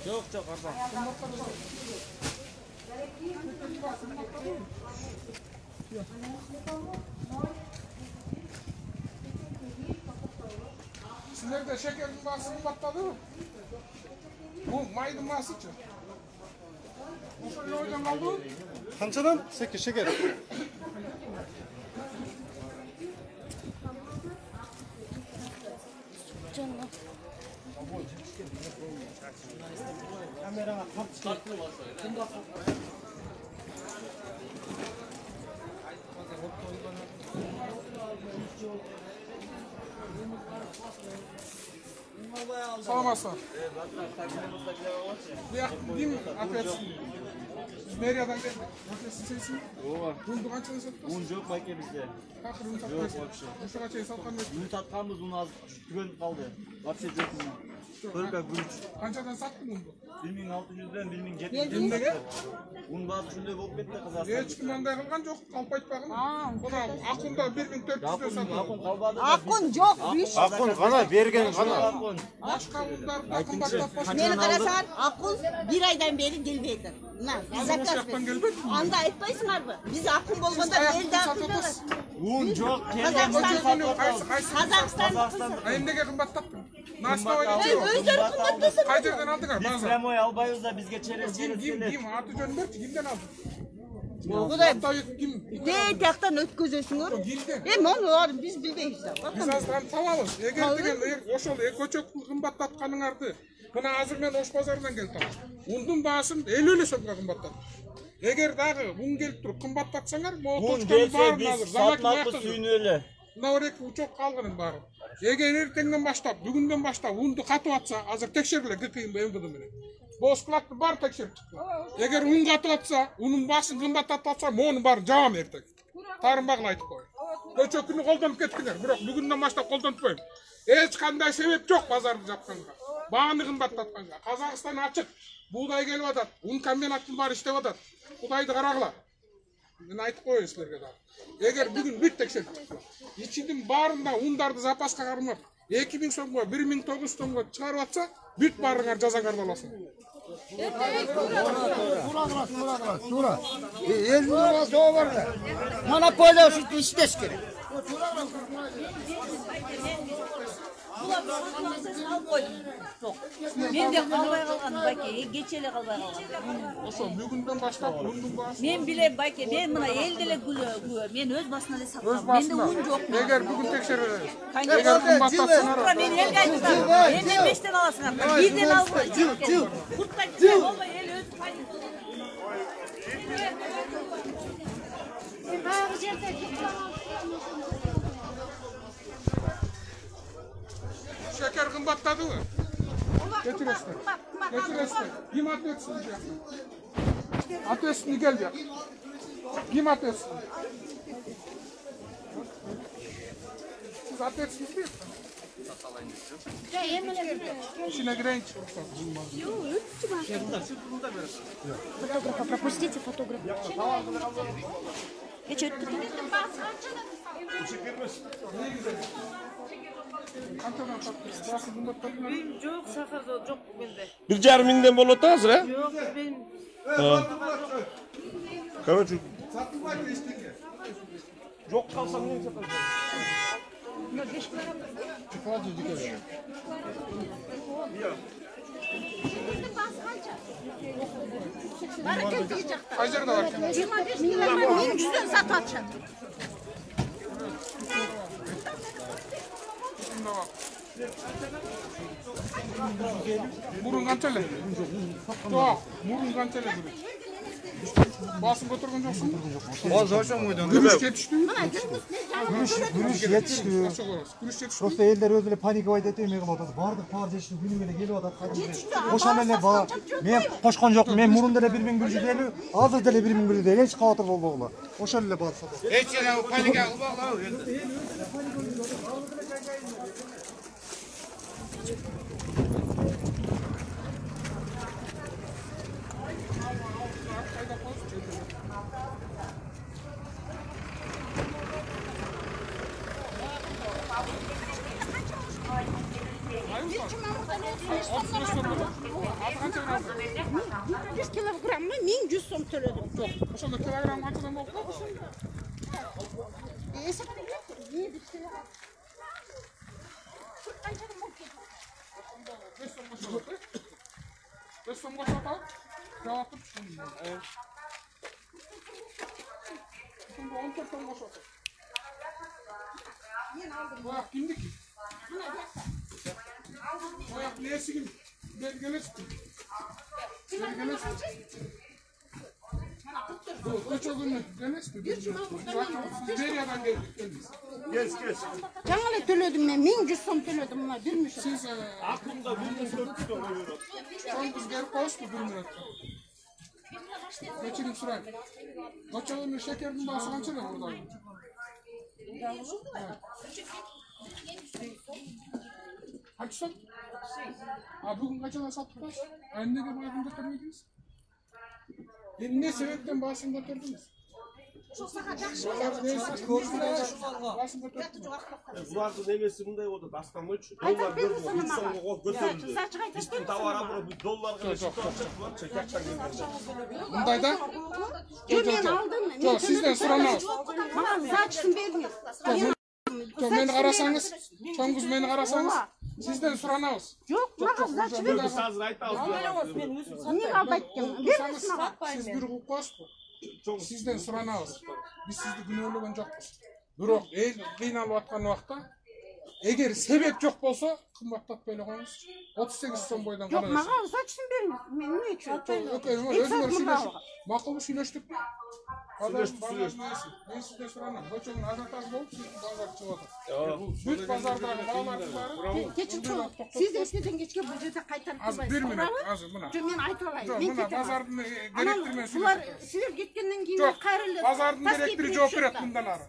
Yok arpa. Sizlerde şekerin bahsi kımbatladı mı? Bu maydın bahsiçi. Bu şöyle hocam aldı. Kançadan? 8 şeker. Canım. Kameraya tartıştık. Salam aslan. Diyeyim affetsin. Biz Meria'dan geldik. Affetsin sensin. Ova. Bunu kaçını satıyorsun? Un yok belki bizde. Kakır un satmıyorsun. Şu kaçayı satkan yok. Un satkanımız un az tükenip kaldı. Vapse yok un. Körpe gülüç. Kançadan sattın bunu? 1600'den 1700'den. Kimdege? Un bazı şunday bolup ketти kızarsan. Hiç kim onday kılgan yok. Kalp aytpagın. Buna Akunda 1400'den satıyor. Akun kalmadı. Akun yok. Akun kana bergen kana. Akun. Başka bunlar kımbatlatmaz. Meni karasan Akun bir aydan beri gelmeydi. Bizim uşaktan gelmedi mi? Anda aytpayсыңар mı? Biz Akun bolganda elde akınlar. Un yok. Қазақстан. Ayındaki kımbatlattın. Nasıl oynayacak? Özdері kımbatlısın. Kaç yerden aldın Biz bazı? kremoy albayız da bizge çerez gelir. Kim? Atı jönber ki kimden aldın? Boğuday. Hatta kim? De taqtan ötközөсүңөр. Kimden? Onu biz bilbeymiz. Biz azdan tavalız. Eğer degen oşol köçök kımbatlatkanыңарды mına azır men oş pazarından geldim. Undun baasın 50 sömga kımbatlat. Eğer dağı un gelip turup kımbatlatsaňar, mo Un toçkan gelse barın biz hazır. satmaklı suyun öyle. Mına orek uçok kalgının bari. Eğer ertenden başlap, bugünden başlap undu katıp atsa, azır tekşerilе kıyın beğenmedim mene. Boskulattı bar tekşerip çıktı. Eğer un katıp atsa, unun baсын kımbatlatsa, mo'nun bari jabam ertek. Tarım bagın aytıp koy. Köçökünü koldanıp kettiler. Biroq bugünden başlap koldanıpmayım. Hiç kanday sebep yok pazarda japkanga. Bağını kımbatlatkanга. Kazakistan açık. Buğday gelip atat. Un kombinatın bari iştep atat. Kudaydı karagıla. Ben aytıp koyayım sizlerge da. Eğer bugün büt tekşerip çıktı. İçindin barında undardı zapaska karmap. 2000 so'mga 1900 so'mga çıkarıp atsa, büt barыңар жазаңарды аласың. Тура. Ел нумасы о бар да. Монополия işleş керек. Мен де қалбай қалған байке, кечеле қалбай қалған. Ошо бүгүндөн баштап ундун баасы. Мен билем байке, мен мына элделе күлө, мен өз басына эле сатам. Менде ун жок. Эгер бүгүн текшеребиз. Эгер кымбаттатсаңар, мен элге айтсам, менден 5тен аласыңар. 1ден албай. Куртпай болбой эл өз пайын. Şeker kımbatladı mı? Getiresler. Getiresler. Kim at etsin diye. At etsin gel diye. Kim at etsin? Siz at etsin diye. İçine giren çıkmışlar. Фотографа пропустите, фотограф. Я что это? Kantadan tatlısı. Bası kımbatladı mı? Жок, сахарда жок менде. 1,5 миңден болот азыр, э? Жок, мен Короче, Yok kalsam ne yapacağım? Kaç yerde var? 25 milyonlar 1100'den satacak. Şunda bak. Murun kançalı. Yok, murun kançalı duruyor. Basın götürgün yoksun. O zaten muydu? Gümüş yetişti mi? Gümüş yetişti. Nasıl olası? Gümüş yetişti mi? Просто elder özüle panik oyda etmeye kaldı. Bardır par жетişti günü gele gelip atat. Oşan ele ba. Men koşkon жок. Men murunda da 1000 gülcü deli, azır deli 1000 gülcü deli. Hiç xatir bolbogula. Oşan ele ba. Hiç yana panik kılma. 65 сом болот. Азыр канчадан алдың? 100 килограммы 1100 сом төлөдүм. Жок, ошондо килограмм канчадан болуп калды? Эсептегиле. Канчадан болуп кетти? 5 сомго сатат, 5 сомго сатат. Жаап тур. Ошондо 14 сомго сатат. Мен алдым. Бояк кимдики? Мына жакта. Бояк нерси ким? Белгелешти. Белгелешти. Көчөгүнү эмеспи? Бериядан келдиз. Kes. Жаңы эле төлөдүм мен 1100 сом төлөдүм мына 1 мүшө. Сиз Aklımda 1400 ton oluyor. чоңгуз берип коесузбу 1 мүнөткө? Кечирим сурайм. Көчөгүнүн шекердин баасы канча эле бурда? Канча сом? Бүгүн качадан сатып коесуз? Эмнеге баарын көтөрмөйсүз? Эмне себептен баасын көтөрдүңүз? Bulardı nemesi bunday oldu. Aslan ölçü. Dolar gördüm. Bir songa kol götürüldü. Üstün tavara bura bir dolarga çekerçen geldi. Мындайда? Мен алдым. Жок, сизден суранабыз. Мага зачсын бермей. Жок, мени карасаңыз, чоңгуз мени карасаңыз, сизден суранабыз. Жок, мага зач бермей. Biz hazır aytабыз. Эмнеге албайт экенмин? Бермес мага. Сиз бир угуп коесузбу? Сизден суранабыз. Биз сизди күнөөлөгөн жокпуз. Бирок эл кыйналып аткан убакта, эгер себеп жок болсо, кымбаттатпай эле коюңуз. 38 сом бойдон Жок, карайсыз. мага зачсын бермей. Мен эмне үчүн? Өзүңөр сүйлөшүп, макулбу сүйлөштүкпү? Мен сизден суранам. Көчөгүн ажатаж болуп, сиздин базар чыгып атат. Бүт базардагы баалардын баары Кечирчи, сиз эртеден кечке бул жерде кайтарып азыр 1 мүнөт, азыр мына. Жок, мен айтып алайын. Жок, Мен мына кетем. базардын Анан директору менен булар сүйлөшүп. силер кеткенден кийин Жок, кайра эле базардын таски директору бирип жооп жүрүп берет да. мындан ары.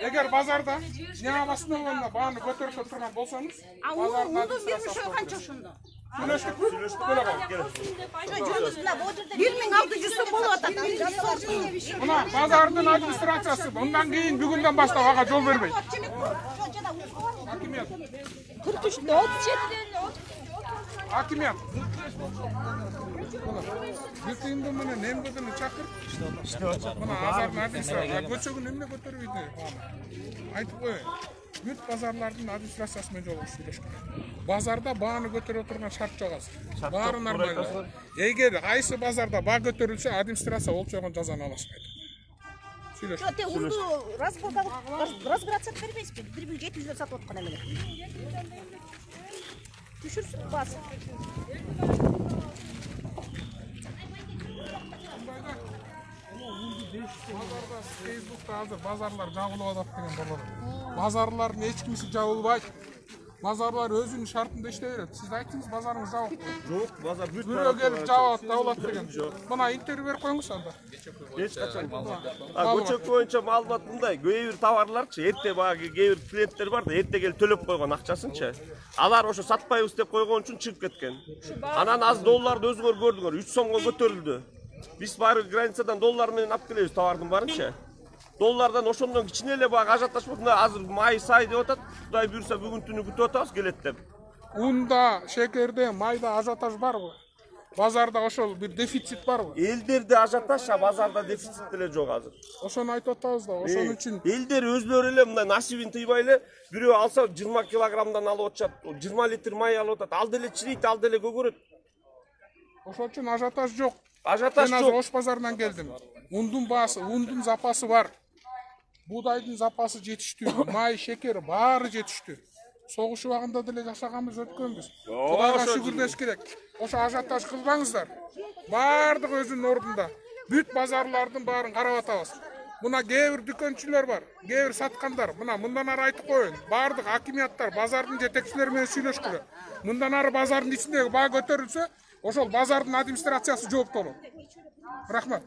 Эгер базарда нега основанно бааны көтөрүп турган болсоңуз, базардын Унду бир мүшө канча ошондо? сүйлөштүкпү? Келе кал. 1600 сом болуп атат. Мына базардын администрациясы мындан кийин бүгүндөн баштап ага жол бербейт. Hakimiyet. 43'te 37'den Hakimiyet. Bir kıyımda mı ne emredini çakır. Buna azardın administrasyon. Göçөгүн emne götөрбөйт. Айтып коеюн. Бүт базарлардын администрациясы менен жолугуш сүйлөшкөн. Базарда бааны көтөрө турган шарт жок азыр. Баары нормально. Эгер кайсы базарда баа көтөрүлсө, администрация ол чогон жазаны алышпайт. Сүйлөшкөн. Те унду разбираться бербейсизби? 1700 сатып аткан эмне? Düşürsün bas. Базарда Facebook'ta азыр базарлар жабылып атат деген болот. Базарлардын эч кимиси жабылбайт. Базарлар өзүнүн шартында иштей берет. Сиз айттыңыз базарыңыз жабык. Жоқ, базар бүт Бирөө келип жабат да болот деген. Мына интервью берип коюңуз анда. Эч качан. Көчөк боюнча маалымат мындай, кээ бир товарларчы эрте багы кээ бир клиенттер бар да, эрте келип төлөп койгон акчасынчы. Алар ошо сатпайбыз деп койгон үчүн чыгып кеткен. Анан аз долларды өзүңөр көрдүңөр, 3 сомго көтөрүлдү. Биз баары границадан доллар менен алып келебиз товардын баарынчы. Доллардан ошондон кичине эле баг ажатташ болуп, азыр май сай деп атат. Кудай буйрса бүгүн түнү күтүп атабыз келет деп. Унда, шекерде, майда ажиотаж барбы? Базарда ошол бир дефицит барбы? Элдерде ажатташ, базарда дефицит деле жок азыр. Ошону айтып атабыз да, ошон үчүн Элдер өзлөрү эле мындай насибин тыйбай эле бирөө алса 20 килограммдан алып атышат, 20 литр май алып атат. Ал деле чирийт, ал деле көгөрөт. ошон үчүн ажиотаж жок. Ажатташ Мен азыр жок. Ош базарынан келдим. Ундун баасы, ундун запасы бар. Будайдын запасы жетиштүү, май, шекер баары жетиштүү. Согуш убагында деле жашаганбыз, өткөнбүз. Кудайга шүгүрлөш керек. Ошо ажиотаж кылбаңыздар. Баардыгы өзүнүн ордунда. Бүт базарлардын баарын карап атабыз. Мына кээ бир дүкөнчүлөр бар, кээ бир саткандар. Мындан ары айтып коеюн. Баардык акимияттар базардын жетекчилери менен сүйлөшкүлө. Мындан ары базардын ичиндеги баа көтөрүлсө, ошол базардын администрациясы жооптуу болот. Рахмат.